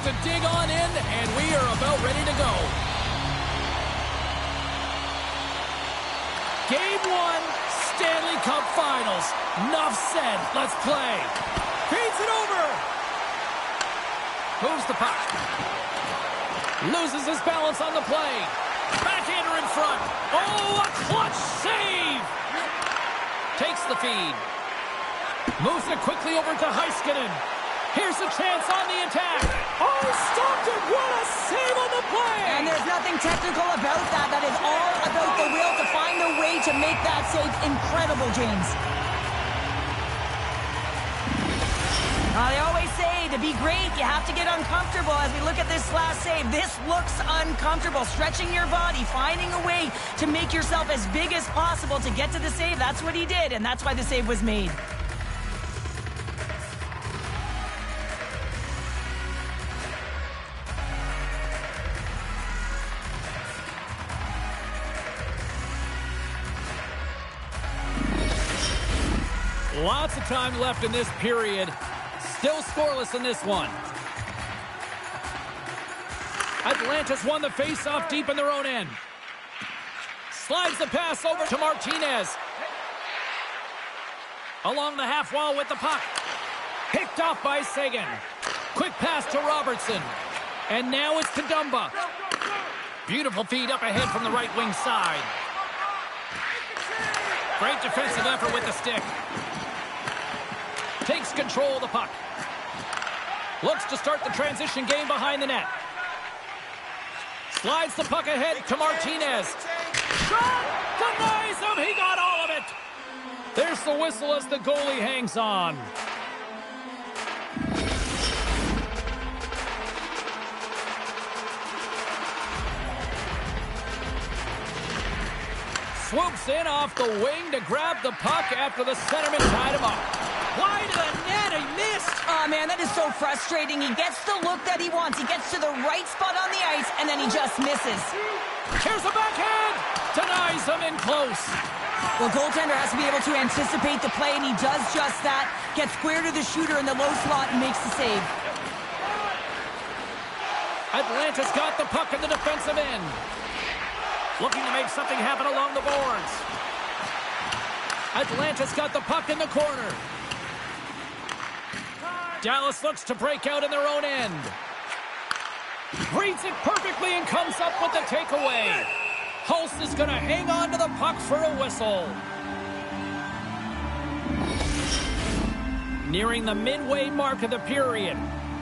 to dig on in, and we are about ready to go. Game 1, Stanley Cup Finals. Enough said. Let's play. Feeds it over. Moves the puck. Loses his balance on the play. Backhander in front. Oh, a clutch save. Takes the feed. Moves it quickly over to Heiskanen. Here's a chance on the attack. Oh, stopped it. What a save on the play. And there's nothing technical about that. That is all about the will to find a way to make that save incredible, James. They always say to be great, you have to get uncomfortable. As we look at this last save, this looks uncomfortable. Stretching your body, finding a way to make yourself as big as possible to get to the save. That's what he did, and that's why the save was made. Lots of time left in this period. Still scoreless in this one. Atlantis won the faceoff deep in their own end. Slides the pass over to Martinez. Along the half wall with the puck. Picked off by Sagan. Quick pass to Robertson. And now it's to Dumba. Beautiful feed up ahead from the right wing side. Great defensive effort with the stick. Takes control of the puck. Looks to start the transition game behind the net. Slides the puck ahead to Martinez. Shot! Denies him! He got all of it! There's the whistle as the goalie hangs on. Swoops in off the wing to grab the puck after the centerman tied him up. Wide of the net, he missed! Oh, man, that is so frustrating. He gets the look that he wants. He gets to the right spot on the ice, and then he just misses. Here's a backhand! Denies him in close. Well, goaltender has to be able to anticipate the play, and he does just that. Gets square to the shooter in the low slot and makes the save. Atlantis got the puck in the defensive end. Looking to make something happen along the boards. Atlantis got the puck in the corner. Dallas looks to break out in their own end. Reads it perfectly and comes up with the takeaway. Hulse is going to hang on to the puck for a whistle. Nearing the midway mark of the period.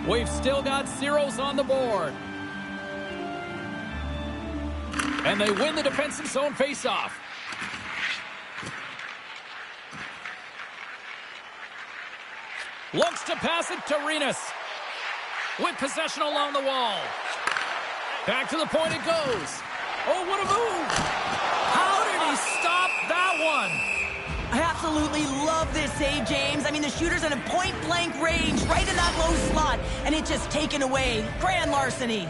We've still got zeros on the board. And they win the defensive zone faceoff. Looks to pass it to Renas. With possession along the wall. Back to the point it goes. Oh, what a move! How did he stop that one? I absolutely love this save, James. I mean, the shooter's in a point-blank range, right in that low slot, and it just taken away. Grand larceny.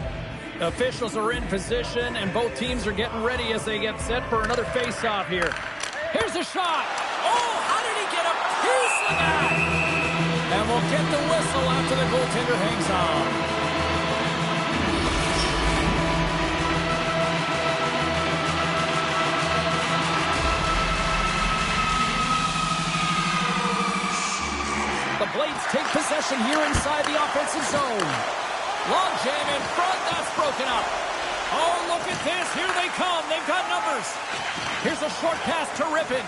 Officials are in position, and both teams are getting ready as they get set for another face-off here. Here's a shot. Oh, how did he get a piece of that? And we'll get the whistle after the goaltender hangs on. The Blades take possession here inside the offensive zone. Long jam in front, that's broken up. Oh, look at this. Here they come. They've got numbers. Here's a short pass to Rippin.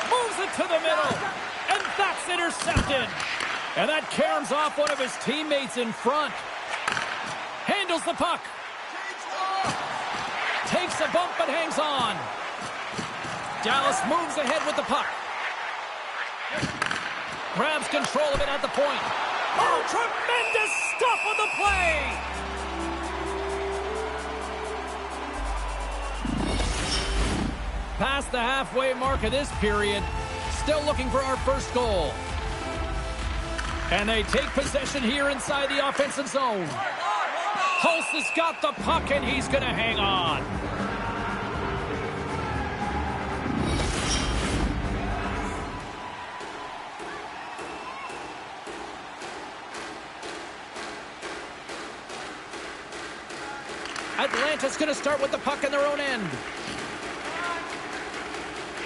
Moves it to the middle. And that's intercepted. And that caroms off one of his teammates in front. Handles the puck. Takes a bump but hangs on. Dallas moves ahead with the puck. Grabs control of it at the point. Oh, tremendous stuff on the play! Past the halfway mark of this period. Still looking for our first goal. And they take possession here inside the offensive zone. Hulse has got the puck and he's going to hang on. Atlanta's going to start with the puck in their own end.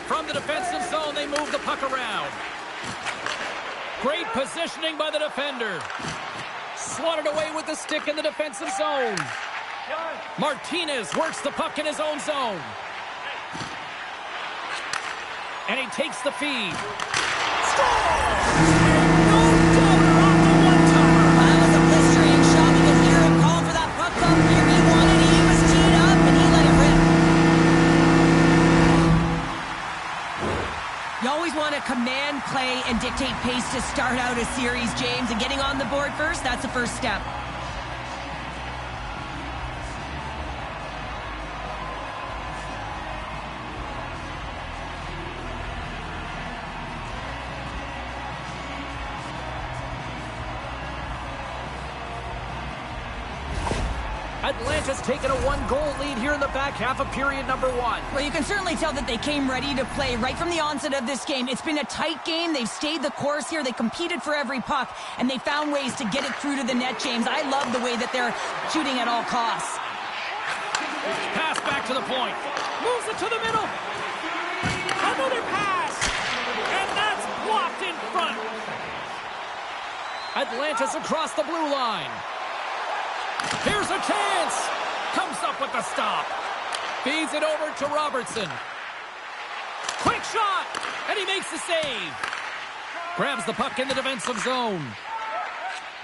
From the defensive zone, they move the puck around. Great positioning by the defender. Swatted away with the stick in the defensive zone. Martinez works the puck in his own zone. And he takes the feed. Scores! No doubter off the one-timer. That was a blistering shot. You can hear him calling for that puck up here. He wanted it. He was teed up, and he let it rip. You always want to command play and dictate pace to start out a series, James. And getting on the board first, that's the first step. Atlanta's taken a one-goal lead here in the back half of period number 1. Well, you can certainly tell that they came ready to play right from the onset of this game. It's been a tight game. They've stayed the course here. They competed for every puck, and they found ways to get it through to the net, James. I love the way that they're shooting at all costs. Pass back to the point. Moves it to the middle. Another pass. And that's blocked in front. Atlanta's across the blue line. Here's a chance. Comes up with the stop. Feeds it over to Robertson. Quick shot. And he makes the save. Grabs the puck in the defensive zone.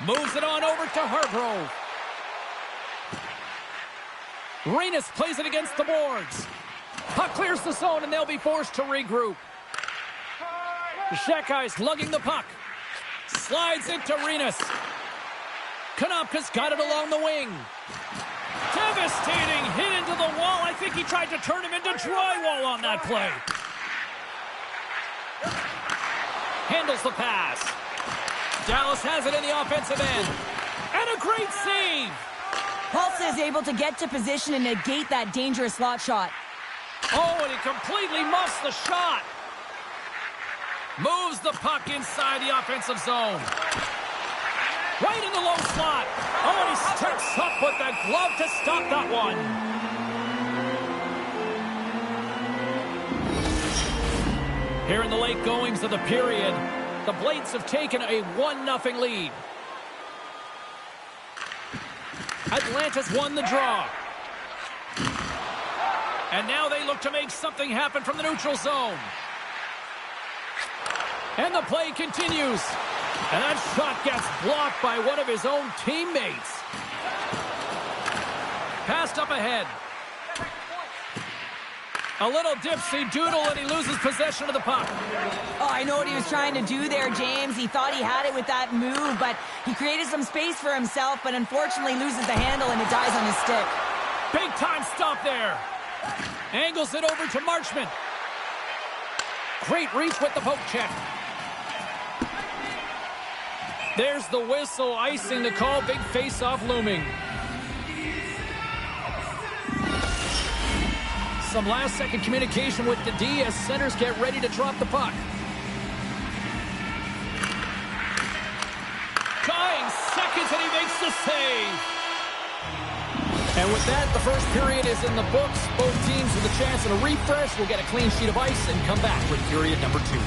Moves it on over to Hargrove. Renas plays it against the boards. Puck clears the zone, and they'll be forced to regroup. Shekai's lugging the puck. Slides it to Renas. Konopka's got it along the wing. Devastating hit into the wall. I think he tried to turn him into drywall on that play. Handles the pass. Dallas has it in the offensive end. And a great save. Hulse is able to get to position and negate that dangerous slot shot. Oh, and he completely muffs the shot. Moves the puck inside the offensive zone. Right in the low slot. Oh, and he steps up with the glove to stop that one. Here in the late goings of the period, the Blades have taken a 1-0 lead. Atlanta's won the draw. And now they look to make something happen from the neutral zone. And the play continues. And that shot gets blocked by one of his own teammates. Passed up ahead. A little dipsy doodle, and he loses possession of the puck. Oh, I know what he was trying to do there, James. He thought he had it with that move, but he created some space for himself, but unfortunately loses the handle, and it dies on his stick. Big time stop there. Angles it over to Marchment. Great reach with the poke check. There's the whistle, icing the call. Big face-off looming. Some last-second communication with the D as centers get ready to drop the puck. Dying seconds, and he makes the save. And with that, the first period is in the books. Both teams with a chance at a refresh will get a clean sheet of ice and come back with period number 2.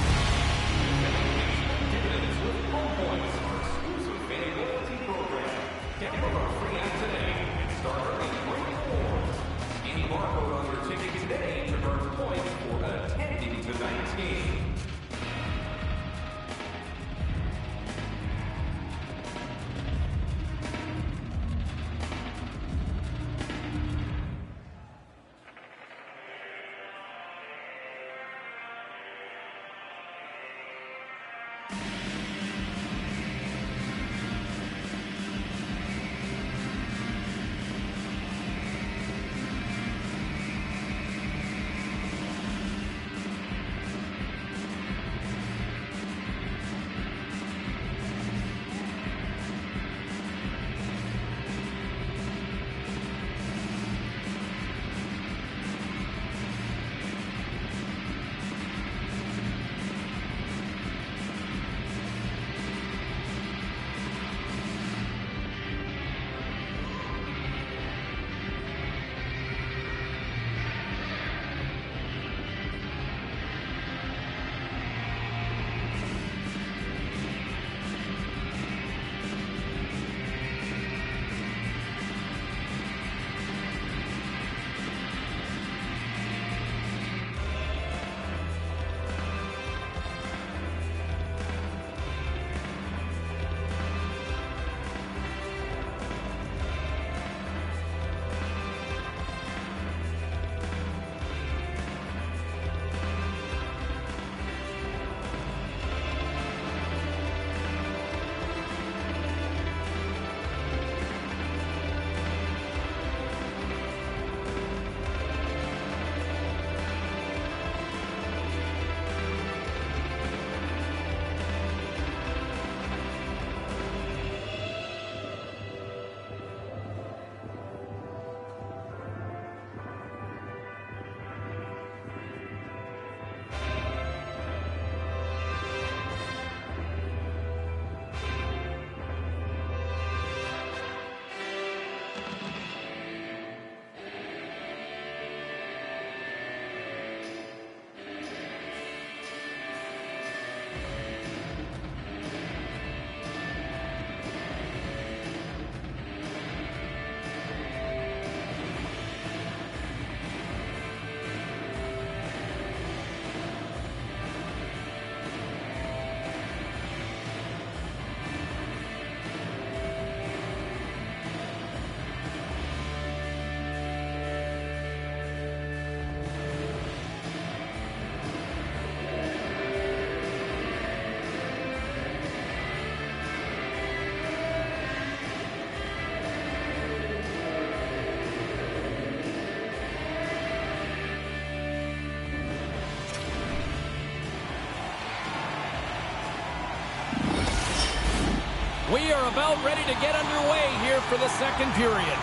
We are about ready to get underway here for the second period.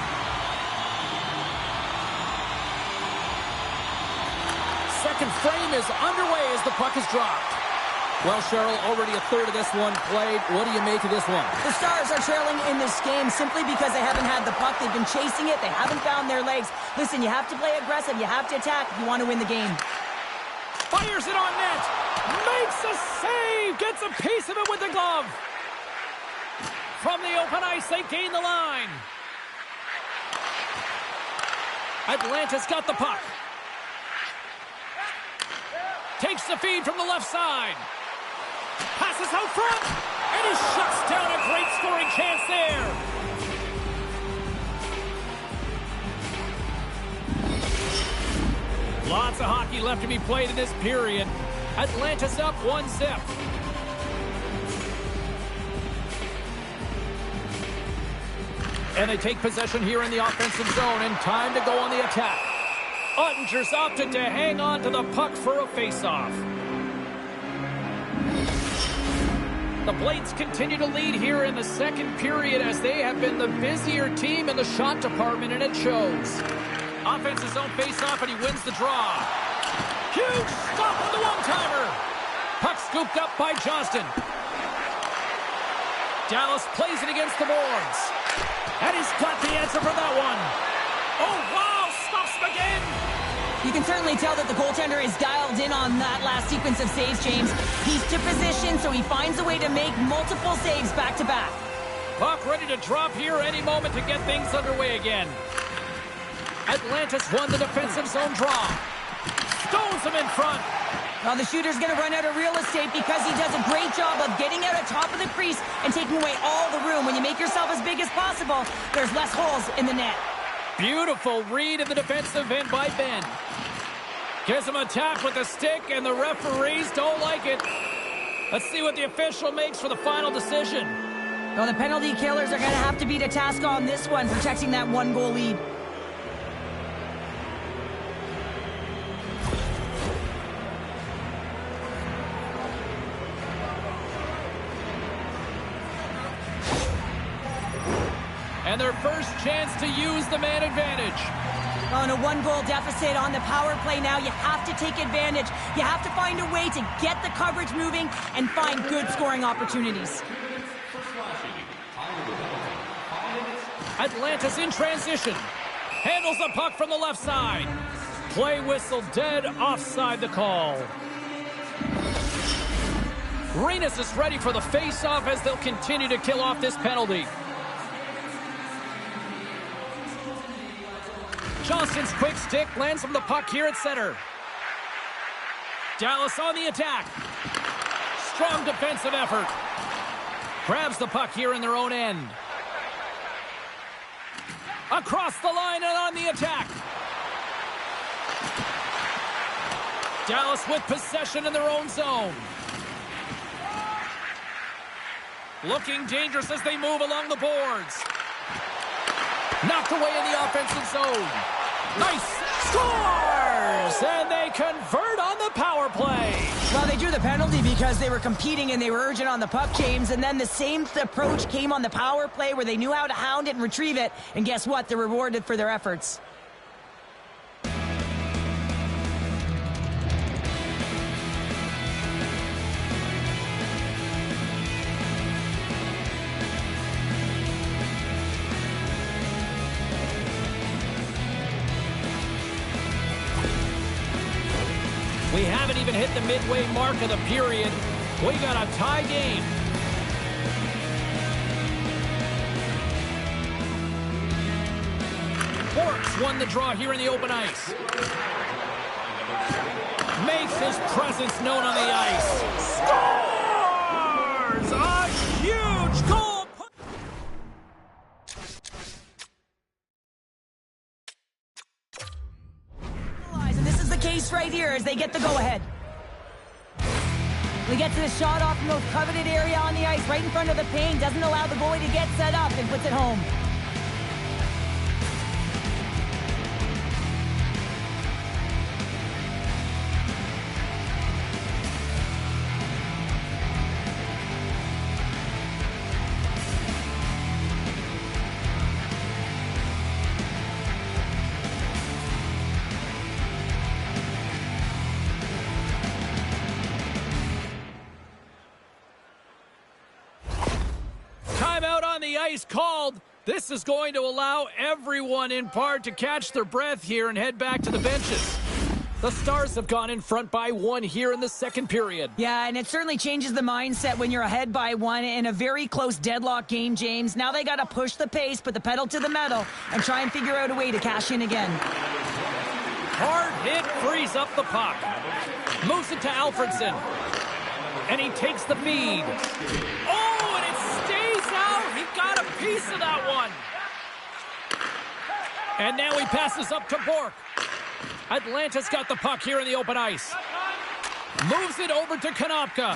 Second frame is underway as the puck is dropped. Well, Cheryl, already a third of this one played. What do you make of this one? The Stars are trailing in this game simply because they haven't had the puck. They've been chasing it. They haven't found their legs. Listen, you have to play aggressive. You have to attack if you want to win the game. Fires it on net. Makes a save. Gets a piece of it with the glove. From the open ice, they gain the line. Atlanta's got the puck. Takes the feed from the left side. Passes out front. And he shuts down a great scoring chance there. Lots of hockey left to be played in this period. Atlanta's up 1-0. And they take possession here in the offensive zone, and time to go on the attack. Ottinger's opted to hang on to the puck for a face-off. The Blades continue to lead here in the second period as they have been the busier team in the shot department, and it shows. Offensive zone face-off, and he wins the draw. Huge stop on the one-timer. Puck scooped up by Johnston. Dallas plays it against the boards. And he's got the answer for that one. Oh, wow, stops him again. You can certainly tell that the goaltender is dialed in on that last sequence of saves, James. He's to position, so he finds a way to make multiple saves back-to-back. Puck ready to drop here any moment to get things underway again. Atlanta's won the defensive zone draw. Stones him in front. Now the shooter's going to run out of real estate because he does a great job of getting out at top of the crease and taking away all the room. When you make yourself as big as possible, there's less holes in the net. Beautiful read in the defensive end by Ben. Gives him a tap with the stick, and the referees don't like it. Let's see what the official makes for the final decision. Well, the penalty killers are going to have to beat a task on this one, protecting that one-goal lead. And their first chance to use the man advantage. On a one-goal deficit on the power play now, you have to take advantage. You have to find a way to get the coverage moving and find good scoring opportunities. Atlanta's in transition. Handles the puck from the left side. Play whistle dead, offside the call. Renus is ready for the face-off as they'll continue to kill off this penalty. Johnston's quick stick lands from the puck here at center. Dallas on the attack. Strong defensive effort. Grabs the puck here in their own end. Across the line and on the attack. Dallas with possession in their own zone. Looking dangerous as they move along the boards. Knocked away in the offensive zone. Nice. Scores! And they convert on the power play. Well, they drew the penalty because they were competing and they were urgent on the puck, James. And then the same approach came on the power play where they knew how to hound it and retrieve it. And guess what? They're rewarded for their efforts. We haven't even hit the midway mark of the period. We got a tie game. Borks won the draw here in the open ice. Makes his presence known on the ice. Scores! A huge goal! Case right here as they get the go-ahead. We get to the shot off the most coveted area on the ice, right in front of the paint. Doesn't allow the goalie to get set up and puts it home. ice called. This is going to allow everyone in part to catch their breath here and head back to the benches. The Stars have gone in front by 1 here in the second period. Yeah, and it certainly changes the mindset when you're ahead by 1 in a very close deadlock game, James. Now they got to push the pace, put the pedal to the metal, and try and figure out a way to cash in again. Hard hit frees up the puck. Moves it to Alfredson. And he takes the feed. Oh, and it stays out. He got a piece of that one. And now he passes up to Bork. Atlanta's got the puck here in the open ice. Moves it over to Konopka.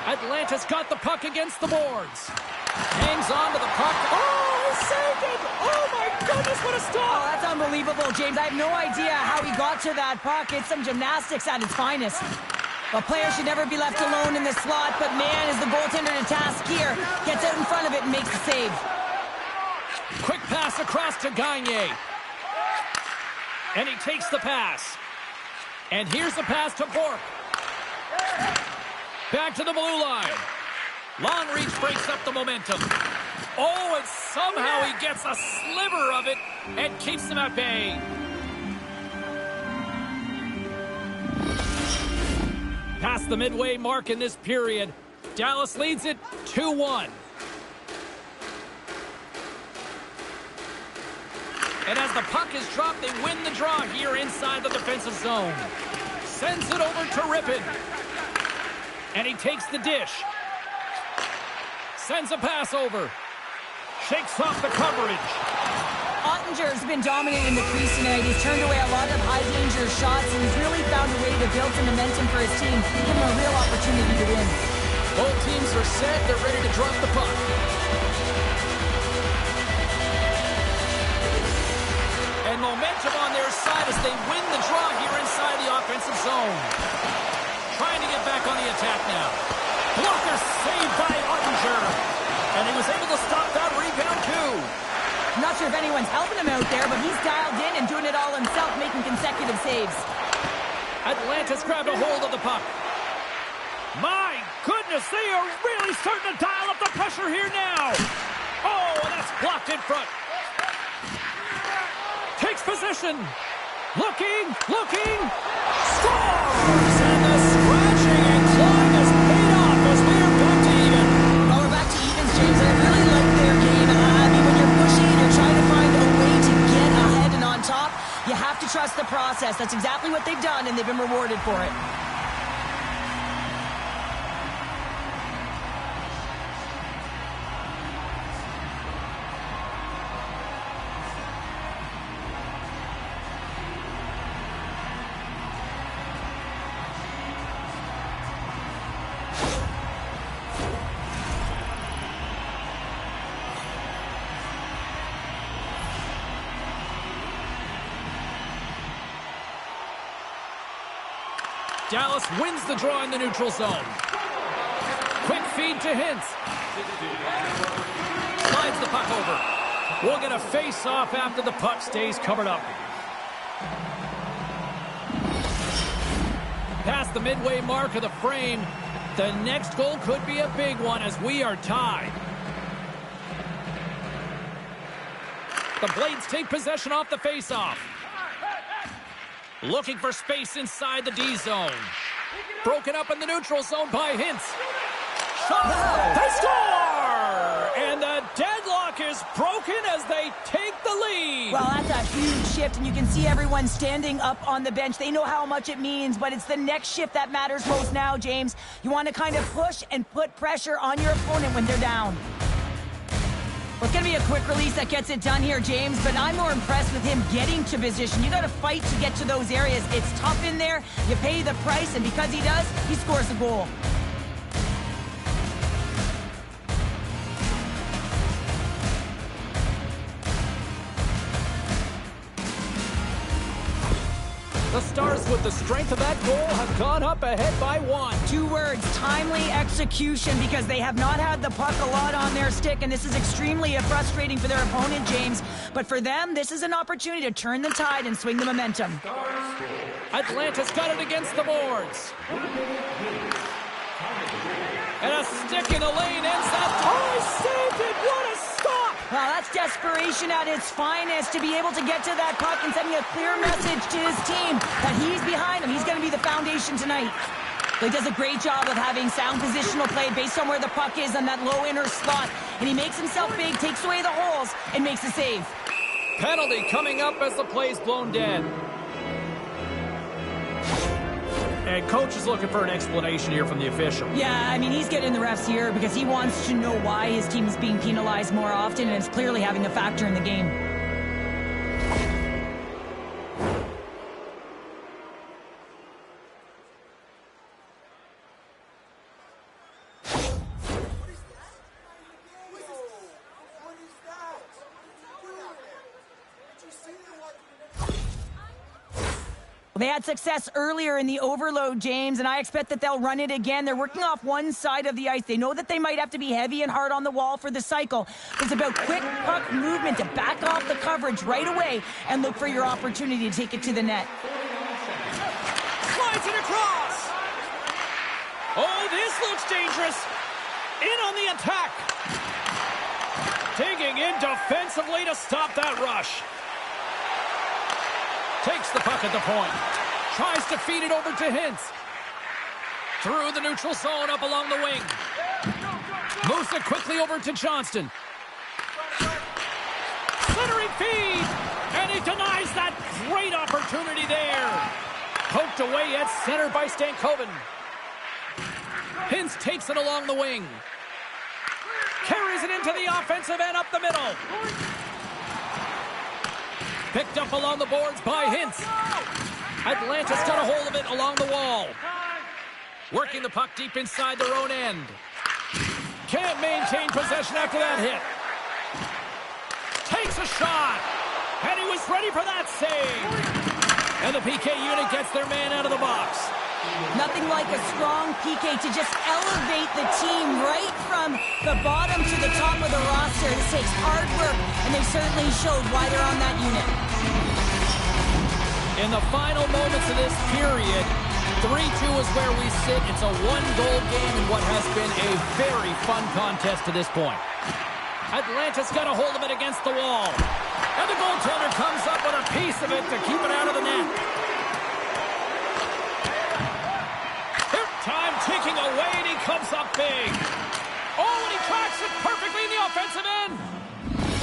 Atlanta's got the puck against the boards. Hangs on to the puck. Oh, he saved it! Oh, my goodness, what a Oh, stop! that's unbelievable, James. I have no idea how he got to that puck. It's some gymnastics at its finest. A player should never be left alone in the slot, but man, is the goaltender to task here. Gets out in front of it and makes the save. Quick pass across to Gagne. And he takes the pass. And here's the pass to Bork. Back to the blue line. Long reach breaks up the momentum. Oh, and somehow he gets a sliver of it and keeps them at bay. Past the midway mark in this period, Dallas leads it 2-1. And as the puck is dropped, they win the draw here inside the defensive zone. Sends it over to Rippon. And he takes the dish. Sends a pass over. Shakes off the coverage. Ottinger's been dominant in the crease tonight. He's turned away a lot of high-danger shots, and he's really found a way to build some momentum for his team. Give him a real opportunity to win. Both teams are set. They're ready to drop the puck. And momentum on their side as they win the draw here inside the offensive zone. Trying to get back on the attack now. Blocker saved by Ottinger. And he was able to stop that rebound too. I'm not sure if anyone's helping him out there, but he's dialed in and doing it all himself, making consecutive saves. Atlanta's grabbed a hold of the puck. My goodness, they are really starting to dial up the pressure here now. Oh, and that's blocked in front. Takes possession. Looking, scores! And the scratching and clawing has paid off as we are back to even. Well, we're back to evens, James. I really like their game. I mean, when you're pushing and you're trying to find a way to get ahead and on top, you have to trust the process. That's exactly what they've done, and they've been rewarded for it. Dallas wins the draw in the neutral zone. Quick feed to Hintz. Slides the puck over. We'll get a face-off after the puck stays covered up. Past the midway mark of the frame, the next goal could be a big one as we are tied. The Blades take possession off the face-off. Looking for space inside the D zone. Broken up in the neutral zone by Hintz. Shot! They score! And the deadlock is broken as they take the lead. Well, that's a huge shift, and you can see everyone standing up on the bench. They know how much it means, but it's the next shift that matters most now, James. You want to kind of push and put pressure on your opponent when they're down. Well, it's going to be a quick release that gets it done here, James, but I'm more impressed with him getting to position. You got to fight to get to those areas. It's tough in there. You pay the price, and because he does, he scores a goal. The Stars, with the strength of that goal, have gone up ahead by 1. 2 words, timely execution, because they have not had the puck a lot on their stick, and this is extremely frustrating for their opponent, James. But for them, this is an opportunity to turn the tide and swing the momentum. Atlanta's got it against the boards. And a stick in the lane ends that. Oh, he saved it! What a desperation at its finest to be able to get to that puck and sending a clear message to his team that he's behind him. He's going to be the foundation tonight. He does a great job of having sound positional play based on where the puck is on that low inner slot. And he makes himself big, takes away the holes, and makes a save. Penalty coming up as the play's blown dead. And coach is looking for an explanation here from the official. Yeah, I mean, he's getting the refs here because he wants to know why his team is being penalized more often, and it's clearly having a factor in the game. They had success earlier in the overload, James, and I expect that they'll run it again. They're working off one side of the ice. They know that they might have to be heavy and hard on the wall for the cycle. It's about quick puck movement to back off the coverage right away and look for your opportunity to take it to the net. Slides it across. Oh, this looks dangerous. In on the attack. Digging in defensively to stop that rush. Takes the puck at the point. Tries to feed it over to Hintz. Through the neutral zone up along the wing. Moves it quickly over to Johnston. Centering feed. And he denies that great opportunity there. Poked away at center by Stankoven. Hintz takes it along the wing. Carries it into the offensive end up the middle. Picked up along the boards by Hintz. Atlanta's got a hold of it along the wall. Working the puck deep inside their own end. Can't maintain possession after that hit. Takes a shot. And he was ready for that save. And the PK unit gets their man out of the box. Nothing like a strong PK to just elevate the team right from the bottom to the top of the roster. This takes hard work, and they certainly showed why they're on that unit. In the final moments of this period, 3-2 is where we sit. It's a one-goal game in what has been a very fun contest to this point. Atlanta's got a hold of it against the wall. And the goaltender comes up with a piece of it to keep it out of the net. Time ticking away, and he comes up big. Oh, and he tracks it perfectly in the offensive end.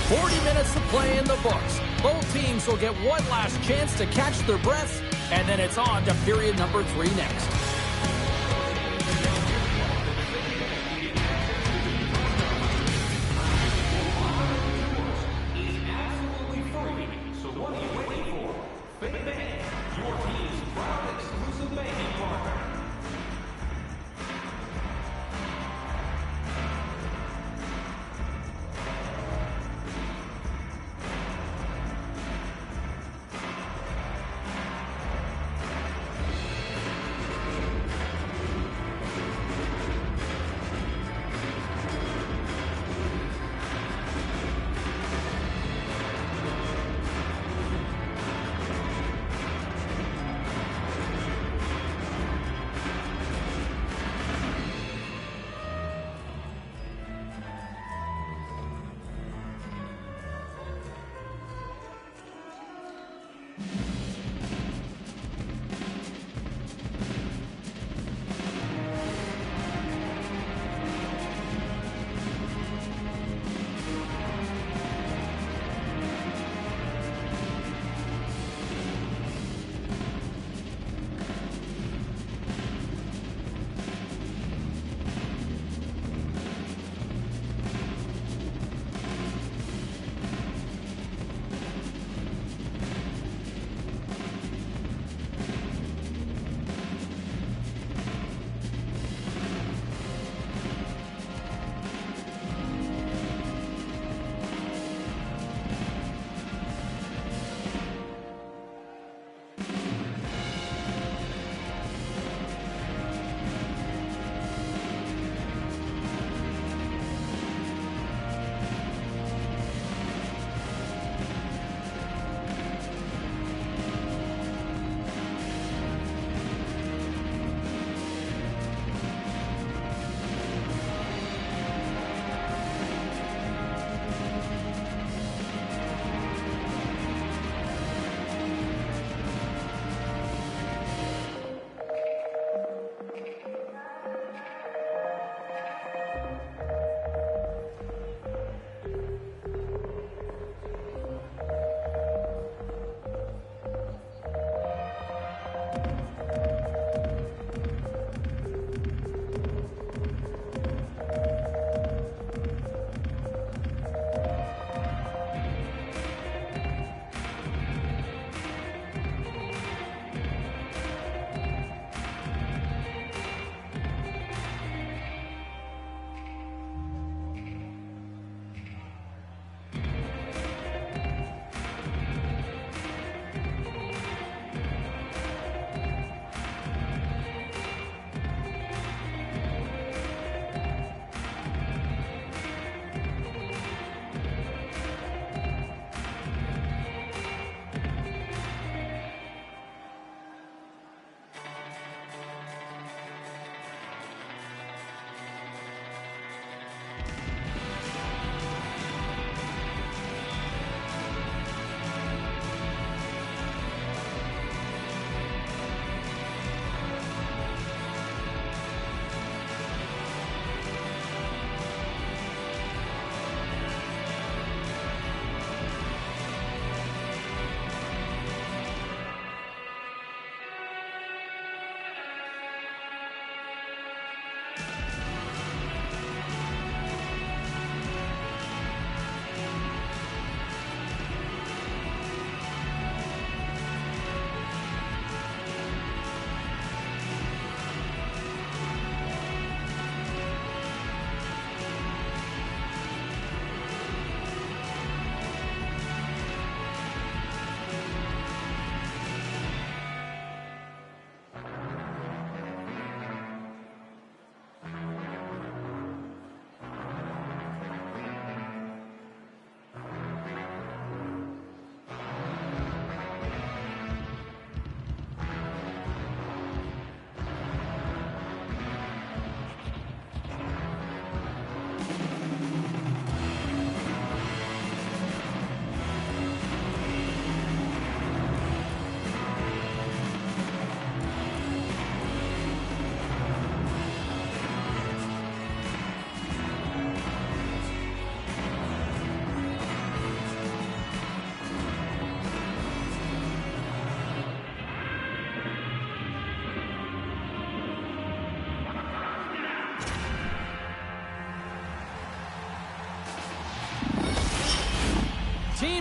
40 minutes to play in the books. Both teams will get one last chance to catch their breaths, and then it's on to period number 3 next.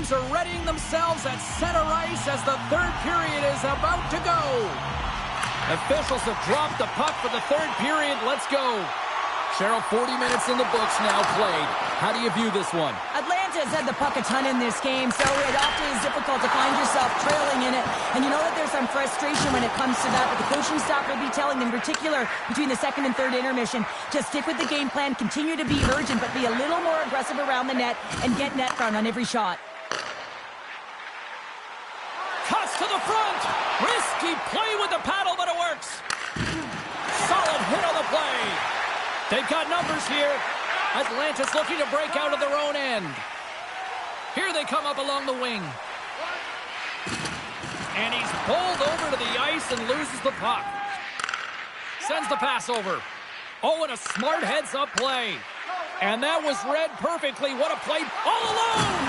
teams are readying themselves at center ice as the third period is about to go. Officials have dropped the puck for the third period. Let's go. Cheryl, 40 minutes in the books now played. How do you view this one? Atlanta's had the puck a ton in this game, so it often is difficult to find yourself trailing in it. And you know that there's some frustration when it comes to that, but the coaching staff will be telling them, in particular between the second and third intermission, just stick with the game plan, continue to be urgent, but be a little more aggressive around the net and get net front on every shot. Cuts to the front. Risky play with the paddle, but it works. Solid hit on the play. They've got numbers here. Atlanta's looking to break out of their own end. Here they come up along the wing. And he's pulled over to the ice and loses the puck. Sends the pass over. Oh, and a smart heads-up play. And that was read perfectly. What a play. All alone!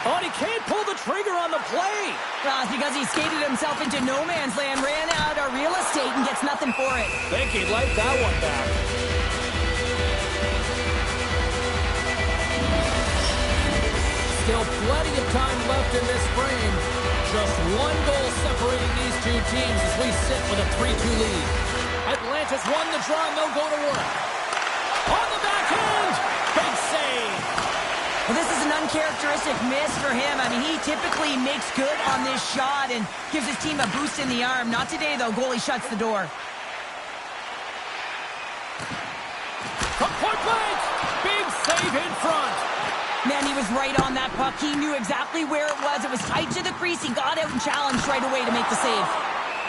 Oh, and he can't pull the trigger on the play. Well, it's because he skated himself into no man's land, ran out of real estate, and gets nothing for it. Think he'd like that one back. Still plenty of time left in this frame. Just one goal separating these two teams as we sit with a 3-2 lead. Atlanta's won the draw, and they'll go to work. On the backhand! Big save! Well, this is an uncharacteristic miss for him. I mean, he typically makes good on this shot and gives his team a boost in the arm. Not today, though. Goalie shuts the door. From point blank! Big save in front! Man, he was right on that puck. He knew exactly where it was. It was tight to the crease. He got out and challenged right away to make the save.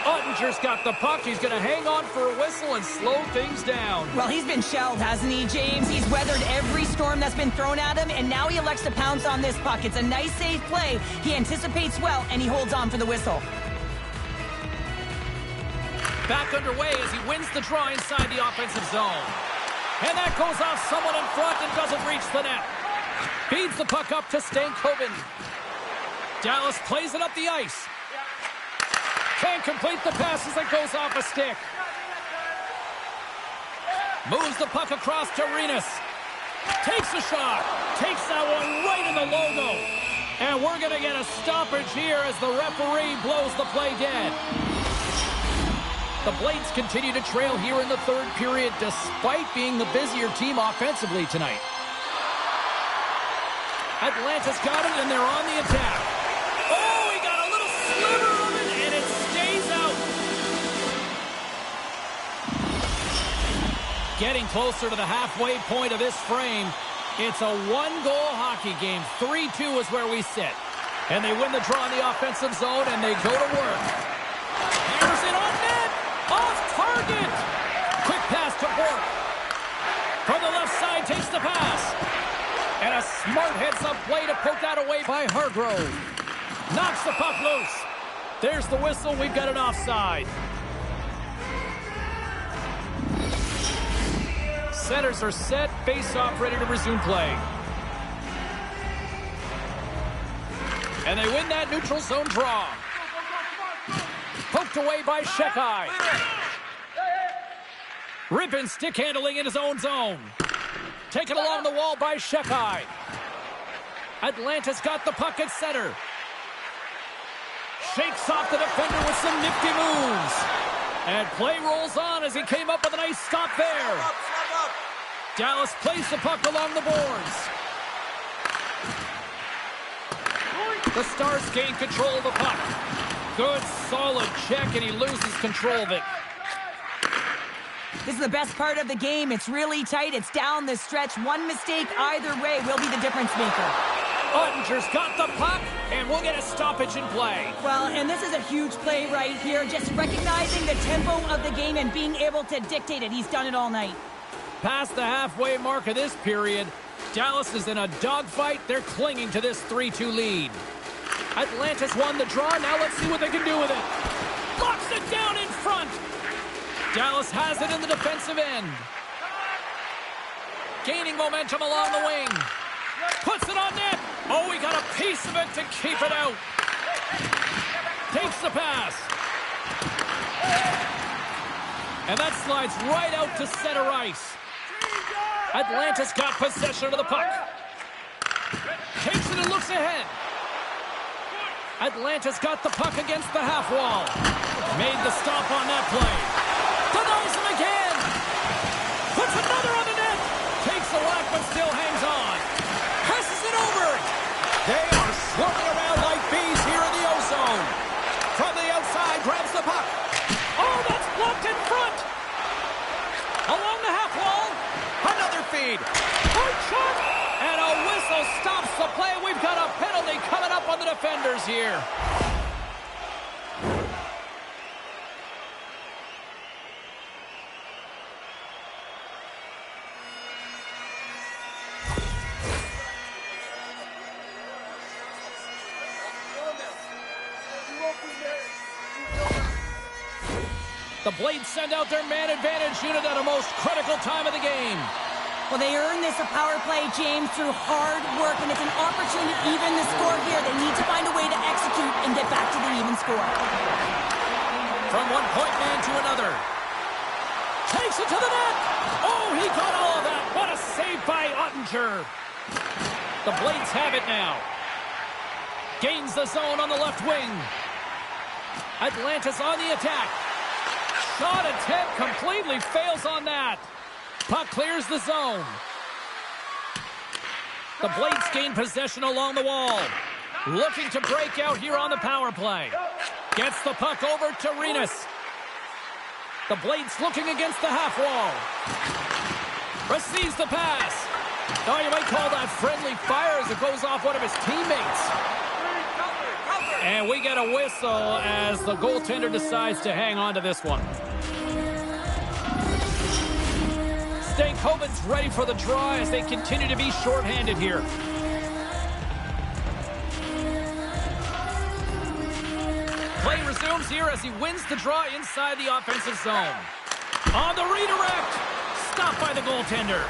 Ottinger's got the puck. He's going to hang on for a whistle and slow things down. Well, he's been shelled, hasn't he, James? He's weathered every storm that's been thrown at him, and now he elects to pounce on this puck. It's a nice, safe play. He anticipates well, and he holds on for the whistle. Back underway as he wins the draw inside the offensive zone. And that goes off someone in front and doesn't reach the net. Feeds the puck up to Stankoven. Dallas plays it up the ice. Can't complete the pass as it goes off a stick. Moves the puck across to Renus. Takes a shot. Takes that one right in the logo. And we're going to get a stoppage here as the referee blows the play dead. The Blades continue to trail here in the third period despite being the busier team offensively tonight. Atlanta's got it and they're on the attack. Oh, he got a little sliver of it and it stays out. Getting closer to the halfway point of this frame. It's a one-goal hockey game. 3-2 is where we sit. And they win the draw in the offensive zone and they go to work. Here's it on net. Off target. Quick pass to Bork. From the left side takes the pass. And a smart heads-up play to poke that away by Hargrove. Knocks the puck loose. There's the whistle. We've got an offside. Centers are set. Face-off ready to resume play. And they win that neutral zone draw. Poked away by Shekai. Ripping stick handling in his own zone. Taken along the wall by Shekai. Atlanta's got the puck at center. Shakes off the defender with some nifty moves. And play rolls on as he came up with a nice stop there. Dallas plays the puck along the boards. The Stars gain control of the puck. Good, solid check, and he loses control of it. This is the best part of the game. It's really tight. It's down the stretch. One mistake either way will be the difference maker. Ottinger's got the puck, and we'll get a stoppage in play. Well, and this is a huge play right here. Just recognizing the tempo of the game and being able to dictate it. He's done it all night. Past the halfway mark of this period, Dallas is in a dogfight. They're clinging to this 3-2 lead. Atlanta's won the draw. Now let's see what they can do with it. Locks it down in front. Dallas has it in the defensive end. Gaining momentum along the wing. Puts it on net. Oh, he got a piece of it to keep it out. Takes the pass. And that slides right out to center ice. Atlanta's got possession of the puck. Takes it and looks ahead. Atlanta's got the puck against the half wall. Made the stop on that play. Denies him again. Puts another on the net. Takes the whack but still hangs on. Passes it over. They are swirling around like bees here in the O-zone. From the outside, grabs the puck. Oh, that's blocked in front. Along the half wall. Another feed. Hard shot. And a whistle stops the play. We've got a penalty coming up on the defenders here. The Blades send out their man advantage unit at a most critical time of the game. Well, they earn this a power play, James, through hard work, and it's an opportunity to even the score here. They need to find a way to execute and get back to the even score. From one point man to another. Takes it to the net. Oh, he got all of that. What a save by Ottinger. The Blades have it now. Gains the zone on the left wing. Atlanta's on the attack. Shot attempt completely fails on that. Puck clears the zone. The Blades gain possession along the wall. Looking to break out here on the power play. Gets the puck over to Renus. The Blades looking against the half wall. Receives the pass. Oh, you might call that friendly fire as it goes off one of his teammates. And we get a whistle as the goaltender decides to hang on to this one. Stankoven's ready for the draw as they continue to be shorthanded here. Play resumes here as he wins the draw inside the offensive zone. On the redirect. Stopped by the goaltender.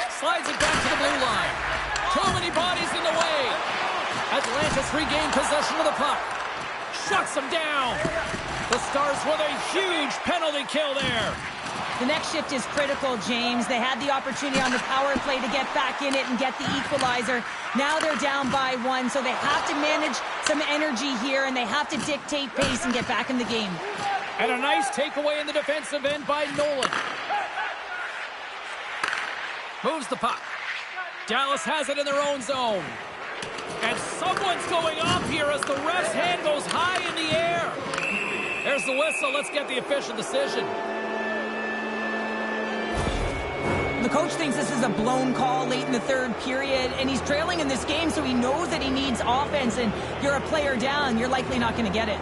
Slides it back to the blue line. Too many bodies in the way. Atlanta's regained possession of the puck. Shuts them down. The Stars with a huge penalty kill there. The next shift is critical, James. They had the opportunity on the power play to get back in it and get the equalizer. Now they're down by one, so they have to manage some energy here, and they have to dictate pace and get back in the game. And a nice takeaway in the defensive end by Nolan. Moves the puck. Dallas has it in their own zone. And someone's going off here as the ref's hand goes high in the air. There's the whistle. Let's get the official decision. The coach thinks this is a blown call late in the third period, and he's trailing in this game, so he knows that he needs offense, and you're a player down, you're likely not going to get it.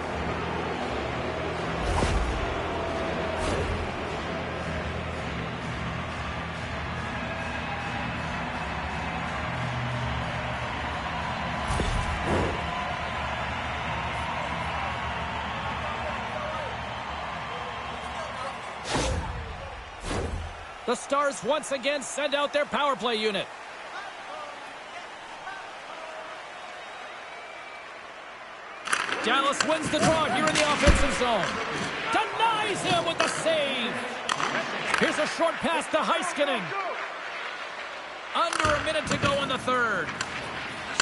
The Stars once again send out their power play unit. Dallas wins the draw here in the offensive zone. Denies him with the save. Here's a short pass to Heiskanen. Under a minute to go in the third.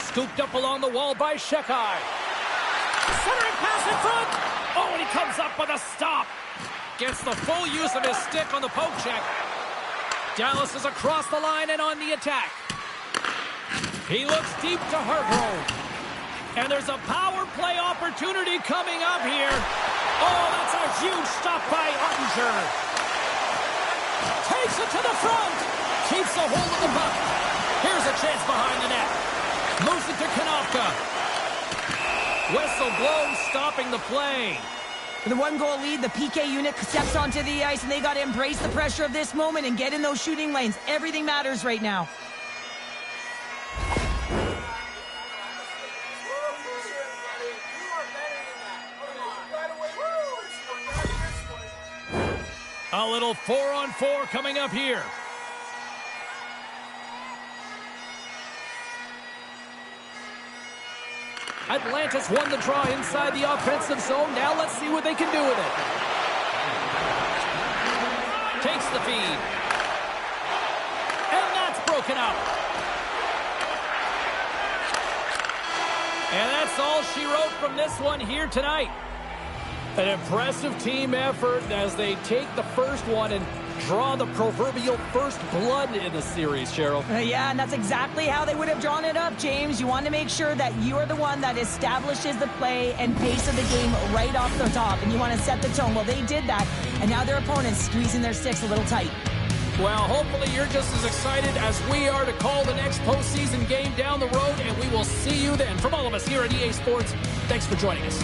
Scooped up along the wall by Shekai. Centering pass in front. Oh, and he comes up with a stop. Gets the full use of his stick on the poke check. Dallas is across the line and on the attack. He looks deep to Hargrove. And there's a power play opportunity coming up here. Oh, that's a huge stop by Ottinger. Takes it to the front. Keeps a hold of the puck. Here's a chance behind the net. Moves it to Konopka. Whistle blown, stopping the play. For the one-goal lead, the PK unit steps onto the ice, and they got to embrace the pressure of this moment and get in those shooting lanes. Everything matters right now. A little 4-on-4 coming up here. Atlanta's won the draw inside the offensive zone. Now let's see what they can do with it. Takes the feed. And that's broken up. And that's all she wrote from this one here tonight. An impressive team effort as they take the first one and draw the proverbial first blood in the series, Cheryl. Yeah, and that's exactly how they would have drawn it up, James. You want to make sure that you are the one that establishes the play and pace of the game right off the top, and you want to set the tone. Well, they did that, and now their opponent's squeezing their sticks a little tight. Well, hopefully you're just as excited as we are to call the next postseason game down the road, and we will see you then. From all of us here at EA Sports, thanks for joining us.